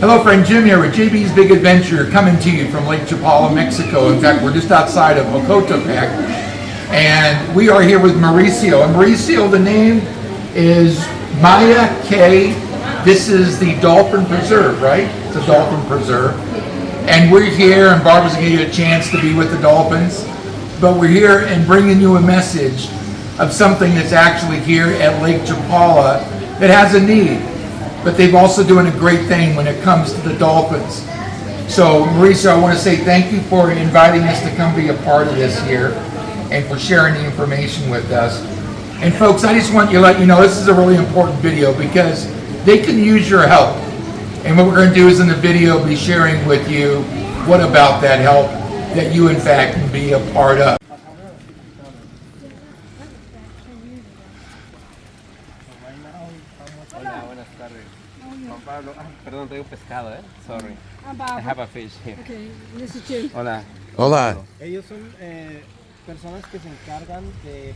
Hello friend, Jim here with JB's Big Adventure, coming to you from Lake Chapala, Mexico. In fact, we're just outside of Ocotepec, and we are here with Mauricio. And Mauricio, the name is Maya K. This is the Dolphin Preserve, right? It's a Dolphin Preserve. And we're here, and Barbara's going to get a chance to be with the Dolphins. But we're here and bringing you a message of something that's actually here at Lake Chapala that has a need. But they've also doing a great thing when it comes to the Dolphins. So Mauricio, I want to say thank you for inviting us to come be a part of this here and for sharing the information with us. And folks, I just want you to let you know this is a really important video because they can use your help. And what we're going to do is in the video be sharing with you what about that help that you in fact can be a part of. Pablo, perdón, tengo pescado, sorry. I have a fish here. Okay, this is Jim. Hola. Hola. Ellos son personas que se encargan de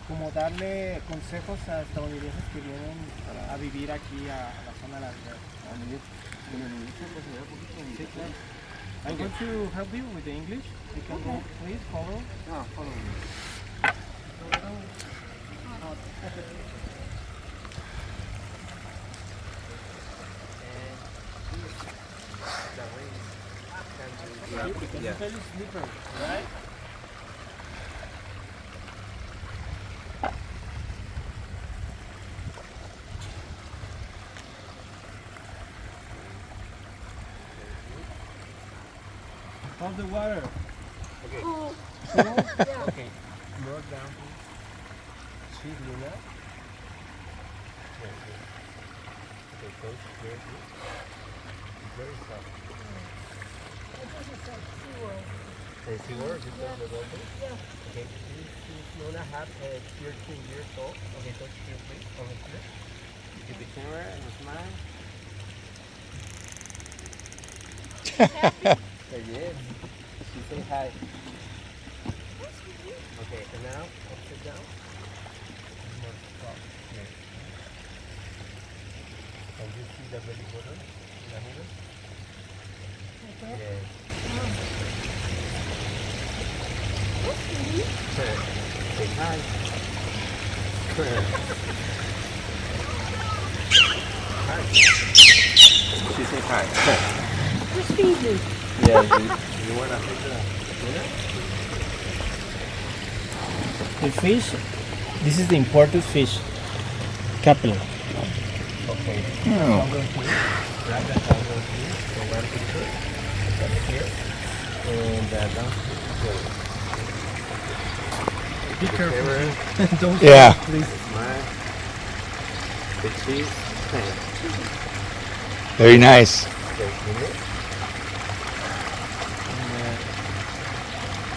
como darle consejos a estadounidenses que vienen a vivir aquí a la zona de la ciudad. I'm going to help you with the English. You can go, please follow. No, follow me. Because it's very slippery, right? How's the water? Okay. Oh, Cool? yeah. Okay. More down, please. Sweet Luna. Okay, close here, please. It's very soft. The SeaWorld, you told the dolphin? Yeah. Okay, this Luna have 13 years old. Okay, touch here, please. Over here. Get the camera and smile. Happy. Say yes. She say hi. Okay, and now upside down. More soft. Here. Can you see the belly button in the middle? Okay. Yes. Say hi. Hi. She say hi. Just feed me. Yeah, you want to take the dinner? The fish, this is the imported fish. Capelin. Okay. Oh. Grab that down here. So one picture. That's here. And down here. Be careful. Don't Yeah. fall, please. Smile. The cheese. Very nice. Okay, finish.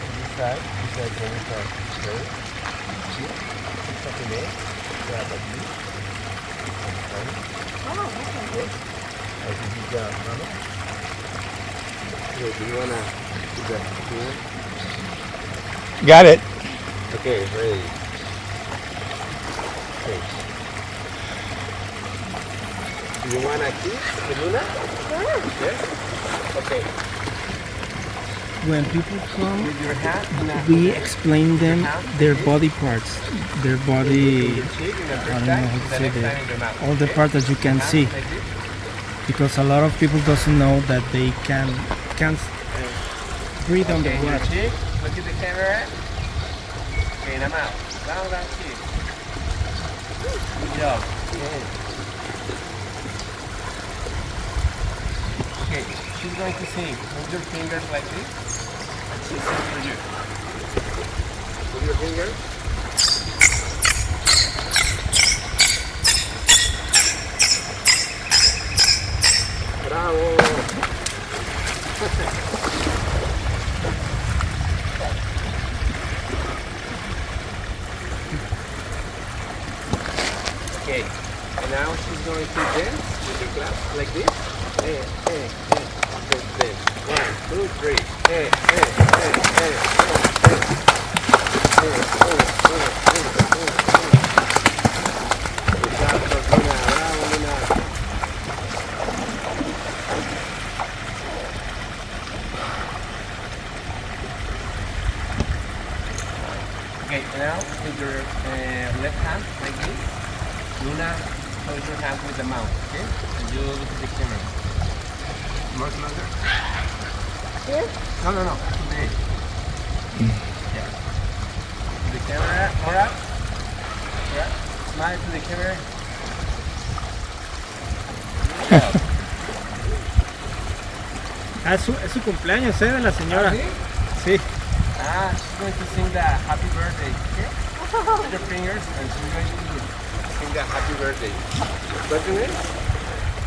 And this side, Jenny side. Okay. Here. Put something there. Grab a piece. Oh, okay. I think you got mama. Okay, do you wanna do that here? Got it. Okay, ready. Okay. Do you wanna kiss the Luna? Sure. Yes? Okay. When people come, With your hand, we explain them their body parts, their body, I don't know how to say that, all the parts that you can see, because a lot of people doesn't know that they can't breathe on the Okay, your water. cheek. Look at the camera. Okay, now out. Down, cheek. Good job. Okay, she's going to sing. Move your fingers like this. And she'll sing for you. Move your fingers. Bravo. Okay, and now she's going to dance with the clap like this. Hey, hey, hey. Just dance. 1, 2, 3. Hey, hey, hey, hey, hey, hey. Hey, hey, hey, hey, hey, hey. Good job, Luna. Bravo, Luna. left hand like this. Luna, hold your hand with the mouth, okay? And you look at the camera. More closer. Here? No. Today. Yeah. To the camera. More up. More up. Smile to the camera. Yeah. Es su cumpleaños, de la señora. ¿Sí? Sí. She's going to sing the happy birthday, okay? With your fingers, and she's going to sing the happy birthday. What's your name?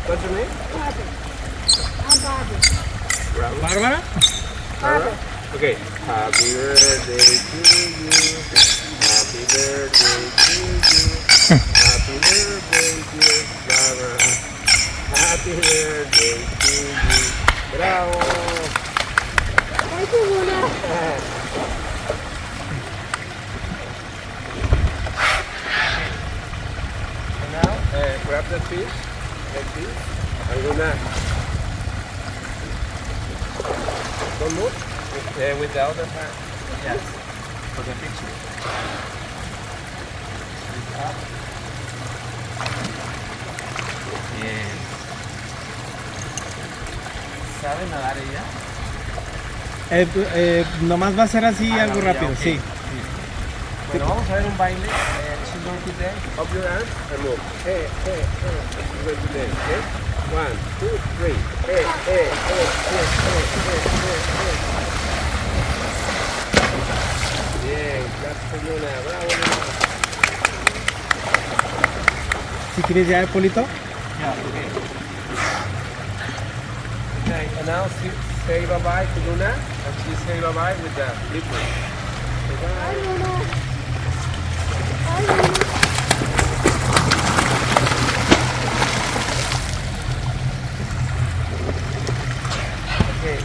What's your name? Barbara. I'm Barbara. Bárbara. Barbara? Okay. Happy birthday to you. Happy birthday to you. Happy birthday, dear Barbara. Happy birthday to you. Bravo. Thank you, Luna. And now, grab the fish like this. I'm gonna don't move with the other hand. Yes, for the picture. Lift up. Bien. ¿Sabe nadar ella? Nomás va a ser así, algo no, ya, rápido, okay. sí. Bueno, vamos a ver un baile. She's going to dance. Up your arms and move. She's going to dance. Okay? 1, 2, 3. Bien, gracias, Luna. Bravo, Luna. Si quieres ya, Polito. Yeah, okay. Okay, and now say bye-bye to Luna, and she say bye-bye with the lip ring. Say Hi, bye. Luna. Hi, Luna. Okay,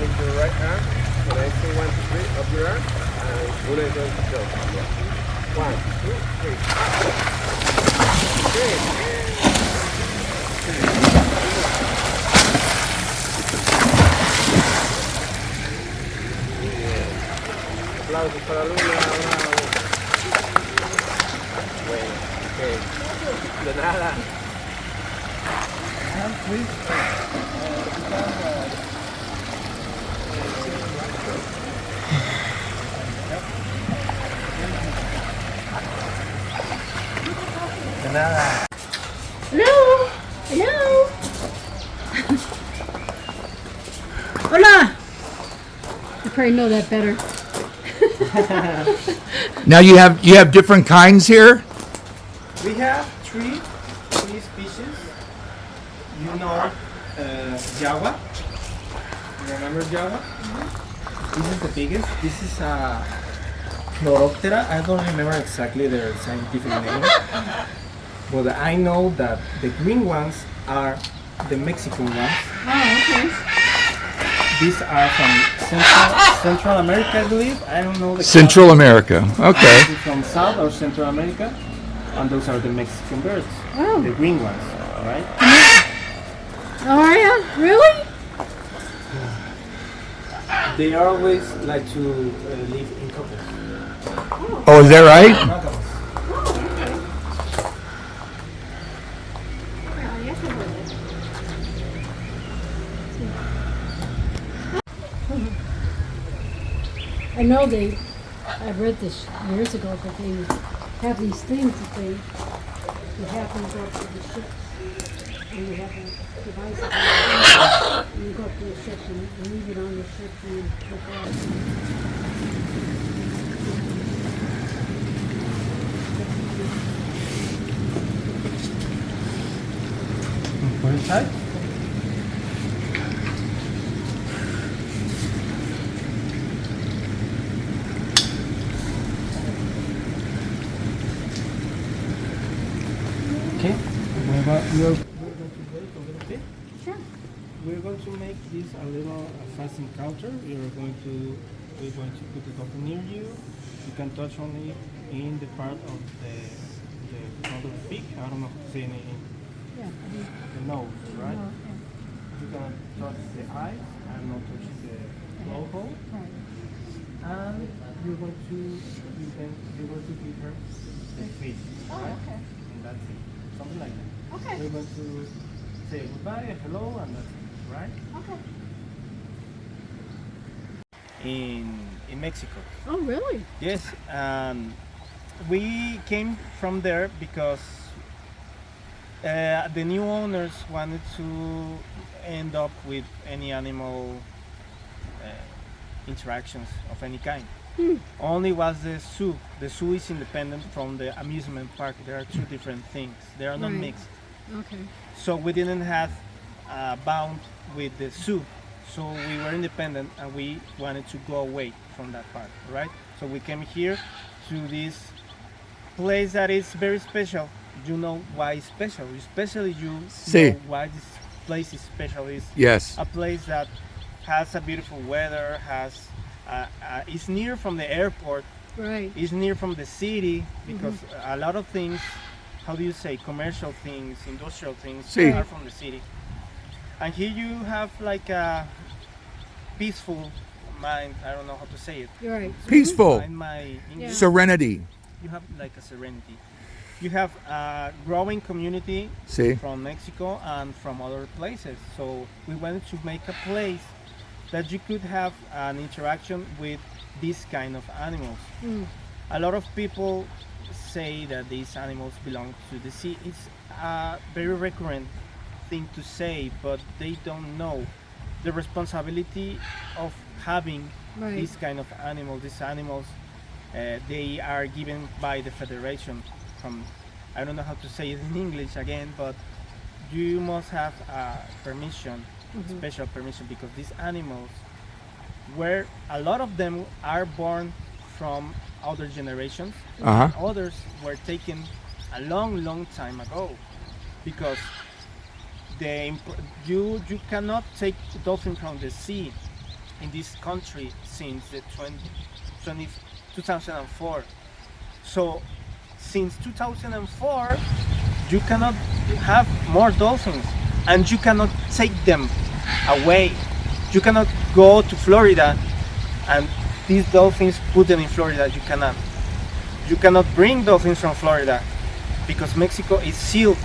with your right arm, when I say 1, 2, 3, up your arm, and Luna is going to go. 1, 2, 3. Okay. Aplausos para Luna, bravo. Bueno, ok. De nada. De nada. Hello. Hello. Hola. I probably know that better. Now you have different kinds here. We have three species. You know, Jawa. You remember Jawa? This is the biggest. This is a Chloroptera. I don't remember exactly their scientific name, but I know that the green ones are the Mexican ones. Oh, okay. These are from Central America, I believe. I don't know the Central America. Okay. from South or Central America, and those are the Mexican birds, Oh. the green ones. All right. Are ya? Really? They always like to live in couples. Oh, is that right? Monogamous. Oh, yes, I heard it. I know I read this years ago that they have these things that they have them go up to the ships. And you have a device and you go up to the ship and leave it on the ship and you take off. Por inside. Okay. We're going to wait a little bit. Sure. We're going to make this a little fast encounter. We're going to put the dolphin near you. You can touch only in the part of the front of the beak. I don't know how to say it in Yeah. the nose, right? You're gonna touch the eyes and not touch the blowhole. Right. and you're going to give her the fish, right? Okay. And that's it, something like that. Okay. You're going to say goodbye and hello, and that's it, right? Okay. In Mexico. Oh, really? Yes, we came from there because the new owners wanted to end up with any animal interactions of any kind. Only was the zoo. The zoo is independent from the amusement park. There are two different things. They are not Right. mixed. Okay. So we didn't have bound with the zoo. So we were independent and we wanted to go away from that park, right? So we came here to this place that is very special. You know why it's special. Especially you Sí. know why this place is special. It's Yes. a place that has a beautiful weather, is near from the airport, Right. is near from the city, because a lot of things, how do you say, commercial things, industrial things Sí. are from the city. And here you have like a peaceful mind. I don't know how to say it. You're right. Peaceful. In my English, Serenity. you have like a serenity. You have a growing community Sí. from Mexico and from other places. So we wanted to make a place that you could have an interaction with these kind of animals. A lot of people say that these animals belong to the sea. It's a very recurrent thing to say, but they don't know the responsibility of having Right. these kind of animals. These animals, they are given by the federation from, I don't know how to say it in English again, but you must have permission, special permission, because these animals, where a lot of them are born from other generations, Uh-huh. others were taken a long time ago, because you cannot take dolphin from the sea in this country since the 2004. So since 2004 you cannot have more dolphins, and you cannot take them away. You cannot go to Florida and these dolphins put them in Florida. You cannot bring dolphins from Florida because Mexico is sealed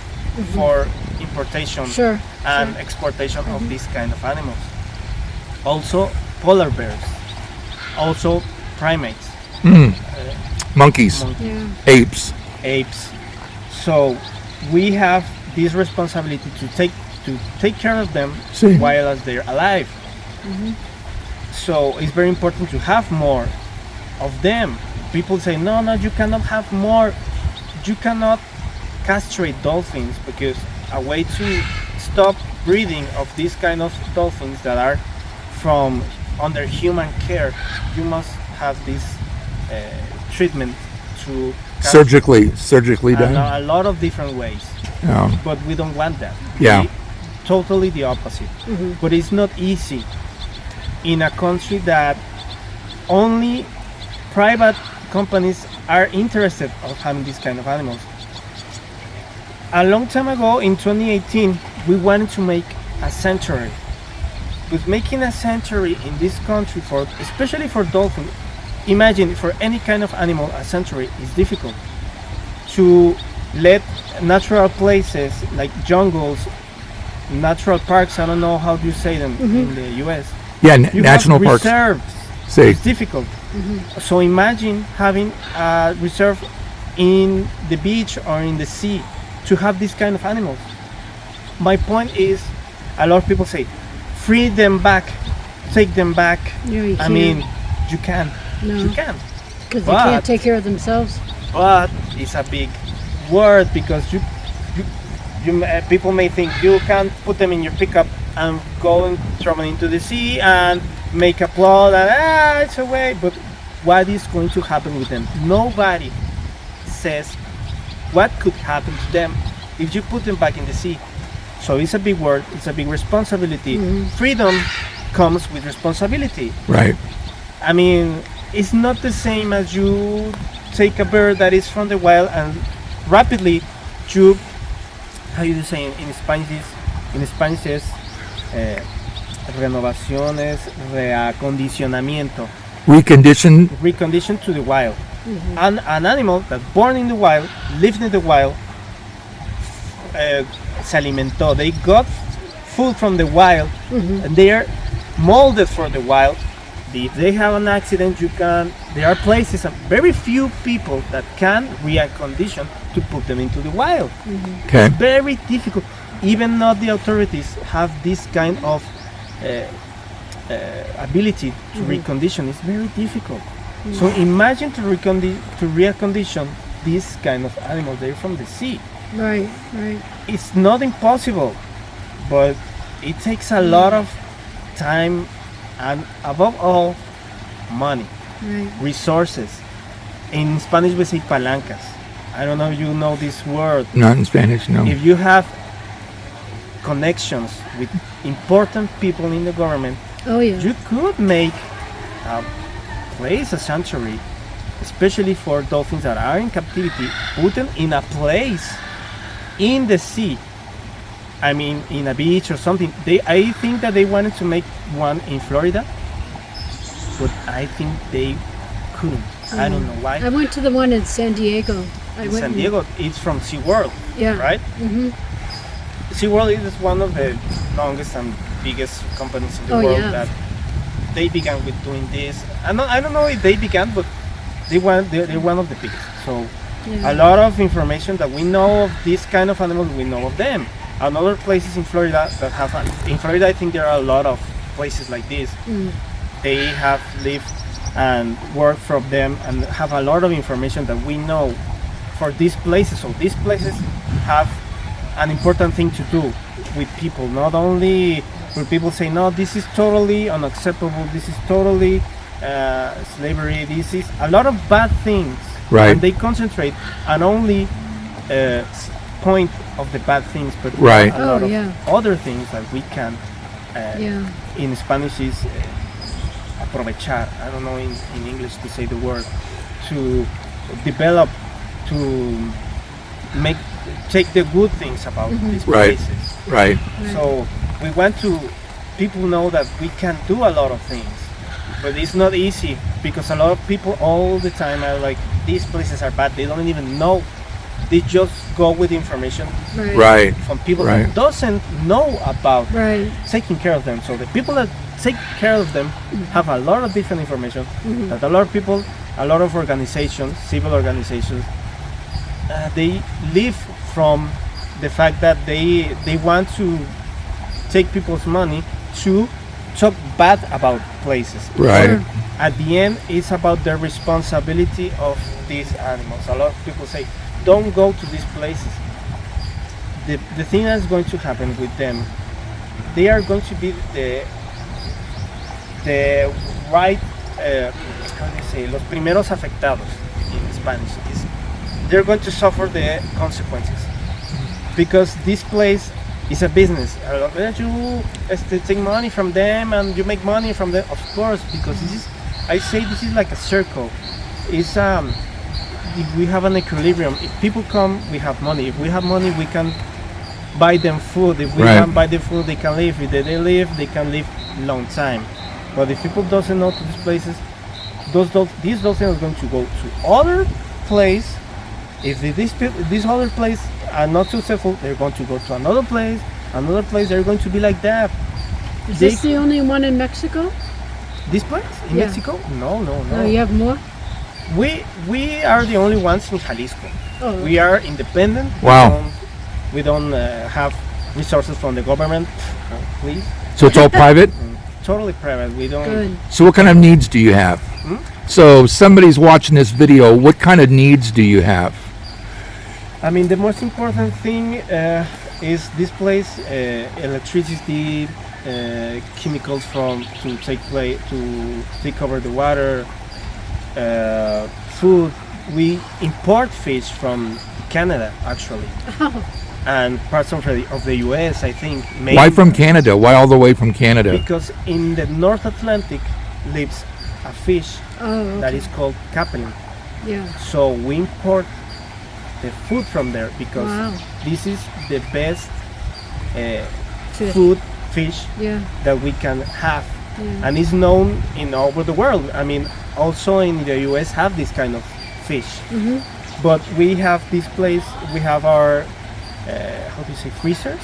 for importation Sure. and exportation of these kind of animals. Also polar bears, also primates, Monkeys. Yeah. Apes. apes. So we have this responsibility to take care of them Sí. while as they're alive. So it's very important to have more of them. People say, no, you cannot have more. You cannot castrate dolphins, because a way to stop breeding of these kind of dolphins that are from under human care, you must have this treatment to Surgically and done. a lot of different ways. Yeah. But we don't want that. Yeah. Totally the opposite. But it's not easy in a country that only private companies are interested of having this kind of animals. A long time ago, in 2018, we wanted to make a sanctuary. But making a sanctuary in this country, especially for dolphins, imagine for any kind of animal, a sanctuary is difficult. To let natural places like jungles, natural parks, I don't know how do you say them in the US. Yeah, You national have parks. reserves. Sí. It's difficult. So imagine having a reserve in the beach or in the sea to have these kind of animals. My point is, a lot of people say, free them back, take them back. No, you I can't. mean, you can. No. You can. Because they but- can't take care of themselves. But it's a big word, because people may think you can put them in your pickup and go and throw them into the sea and make a plot and it's away. But what is going to happen with them? Nobody says what could happen to them if you put them back in the sea. So it's a big word, it's a big responsibility. Freedom comes with responsibility. Right. I mean, it's not the same as you take a bird that is from the wild and rapidly you, how you say in Spanish is renovaciones, reacondicionamiento. reconditioned to the wild. An animal that born in the wild, lived in the wild, se alimentó. They got food from the wild, and they are molded for the wild. If they have an accident, there are places, very few people that can recondition to put them into the wild. Okay. It's very difficult. Even not the authorities have this kind of ability to recondition. It's very difficult. So imagine to recondition this kind of animals. They're from the sea. Right. It's not impossible, but it takes a lot of time and above all, money, Right. resources. In Spanish we say palancas. I don't know if you know this word. Not in Spanish, no. If you have connections with important people in the government, Oh yeah. you could make a place, a sanctuary, especially for dolphins that are in captivity, put them in a place in the sea. I mean, in a beach or something. I think that they wanted to make one in Florida, but I think they couldn't. I don't know why. I went to the one in San Diego. In San Diego, it's from SeaWorld, Yeah. right? Mm-hmm. SeaWorld is one of the longest and biggest companies in the Oh, world yeah. that they began with doing this. I don't know if they began, but they're one of the biggest. So Yeah. a lot of information that we know of this kind of animals, we know of them. And other places in Florida that have, in Florida I think there are a lot of places like this. They have lived and worked from them and have a lot of information that we know for these places. So these places have an important thing to do with people, not only when people say, no, this is totally unacceptable, this is totally slavery, this is a lot of bad things. Right. And they concentrate on only point of the bad things, but Right. a lot Oh, of yeah. other things that we can, Yeah. in Spanish is aprovechar. I don't know in English to say the word, to develop, to take the good things about these Right. places. Right. So we want to people know that we can do a lot of things, but it's not easy because a lot of people all the time are like, these places are bad. They don't even know. They just go with information Right. Right. from people Right. that doesn't know about Right. taking care of them. So the people that take care of them have a lot of different information that a lot of people, a lot of organizations, civil organizations, they live from the fact that they want to take people's money to talk bad about places. Right. Sure. At the end, it's about the responsibility of these animals. A lot of people say, don't go to these places. The thing that's going to happen with them, they are going to be the right, how do you say, los primeros afectados in Spanish. They're going to suffer the consequences because this place is a business. You take money from them and you make money from them, of course, because this is like a circle. It's if we have an equilibrium, if people come, we have money. If we have money, we can buy them food. If we Right. can buy them food, they can live. If they live, they can live long time. But if people doesn't know to these places, these dolphins are going to go to other place. If these other place are not successful, they're going to go to another place. They're going to be like that. Is They- this the only one in Mexico? This place in Yeah. Mexico? No. No, you have more? We are the only ones in Jalisco. Oh. We are independent. Wow. We don't have resources from the government. Please, So it's all private? totally private. We don't. Good. So what kind of needs do you have? So somebody's watching this video, what kind of needs do you have? I mean, the most important thing is this place, electricity, chemicals to take over the water, food. We import fish from Canada, actually, and parts of the U.S. I think. Maybe Why from Canada? Why all the way from Canada? Because in the North Atlantic lives a fish Oh, that okay. is called capelin. Yeah. So we import the food from there because Wow. this is the best Fish. fish Yeah. that we can have and it's known in all over the world. I mean, also in the US have this kind of fish. But we have this place. We have our how do you say, freezers,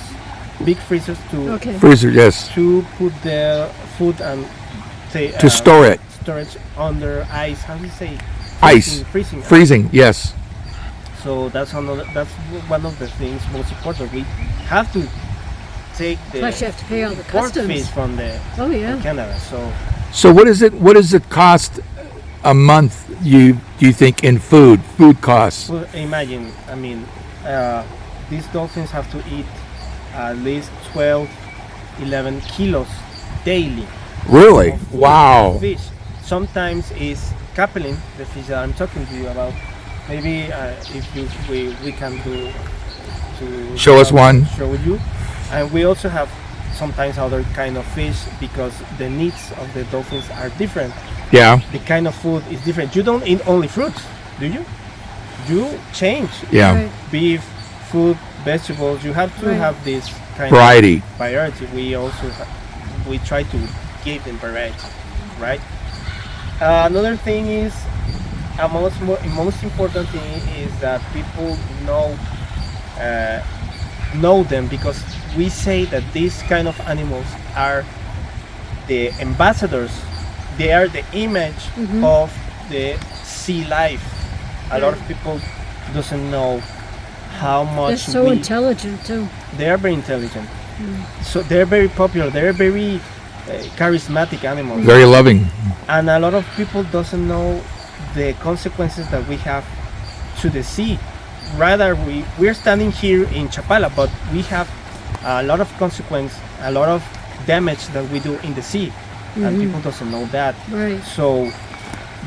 big freezers to Freezer, yes. to put the food and say, To store it. storage under ice. How do you say? Ice. Freezing. Freezing, yes. So that's one of the things most important. We have to take the Plus you have to pay all the port customs. fees from the Oh, yeah. Canada. So So what does it cost a month, do you think, in food costs? well, imagine, I mean, these dolphins have to eat at least 12, 11 kilos daily Really? of Wow. fish. Sometimes it's capelin, the fish that I'm talking to you about. Maybe if we can do to Show us one. show you. And we also have sometimes other kind of fish because the needs of the dolphins are different. Yeah, The kind of food is different. You don't eat only fruits, do you? You change yeah. Right. beef, food, vegetables. You have to Right. have this kind Variety. of variety. We also we try to give them variety, right? Another thing is most important thing is that people know them, because we say that these kind of animals are the ambassadors. They are the image of the sea life. A lot of people doesn't know how They're much so we. intelligent, too. They are very intelligent. So they're very popular. They're very charismatic animals, Very loving. and a lot of people doesn't know the consequences that we have to the sea. Rather, we're standing here in Chapala, but we have a lot of consequence, a lot of damage that we do in the sea, and people doesn't know that. Right. So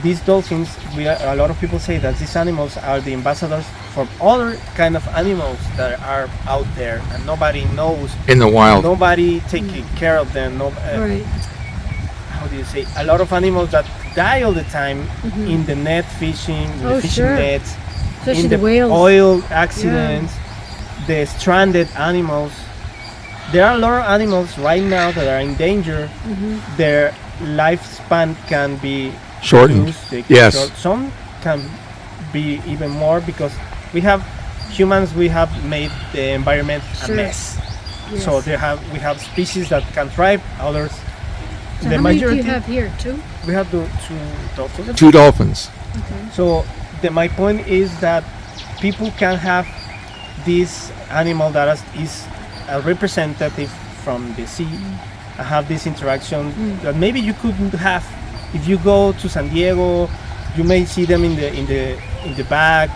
these dolphins, a lot of people say that these animals are the ambassadors for other kind of animals that are out there, and nobody knows. In the wild. Nobody taking care of them. Right. How do you say? A lot of animals that die all the time in the net fishing, in Oh, the fishing sure. nets, Especially in the whales. oil accidents, the stranded animals. There are a lot of animals right now that are in danger. Their lifespan can be Shortened. reduced. They can Yes. Some can be even more, because we have made the environment a Sure. mess. Yes. So we have species that can thrive, others. So the how many do majority you have here, two? we have two dolphins. 2 dolphins. Okay. So my point is that people can have this animal that is a representative from the sea, and have this interaction that maybe you couldn't have if you go to San Diego. You may see them in the back,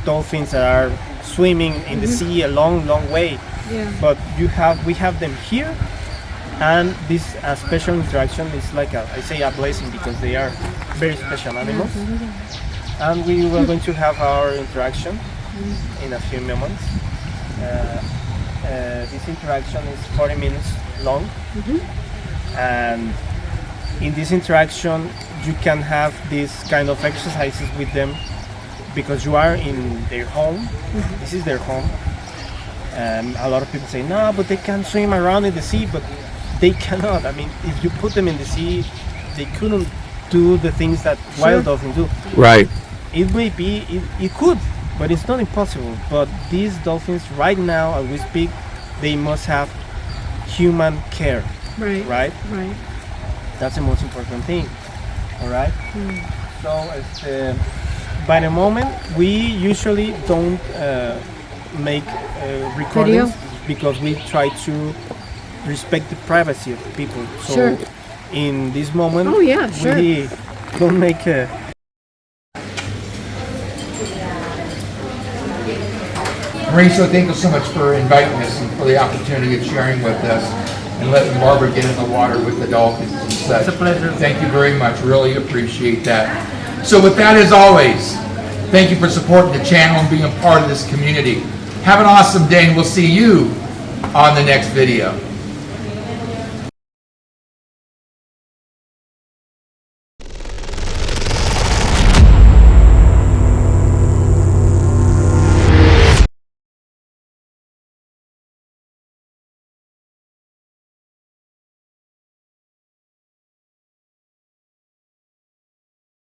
dolphins that are swimming in the sea a long way. Yeah. But we have them here, and this special interaction is like I say a blessing, because they are very special animals. And we were going to have our interaction in a few moments. This interaction is 40 minutes long, and in this interaction you can have these kind of exercises with them, because you are in their home. This is their home, and a lot of people say no, but they can swim around in the sea, but they cannot. I mean, if you put them in the sea, they couldn't do the things that wild dolphins do. Right. It may be, it could, but it's not impossible. But these dolphins right now, as we speak, they must have human care, Right. right? Right. That's the most important thing. All right. So by the moment, we usually don't make recordings, because we try to respect the privacy of the people. So Sure. in this moment, Oh, yeah, sure. we don't make Mauricio, thank you so much for inviting us and for the opportunity of sharing with us and letting Barbara get in the water with the dolphins and such. It's a pleasure. Thank you very much. Really appreciate that. So with that, as always, thank you for supporting the channel and being a part of this community. Have an awesome day, and we'll see you on the next video.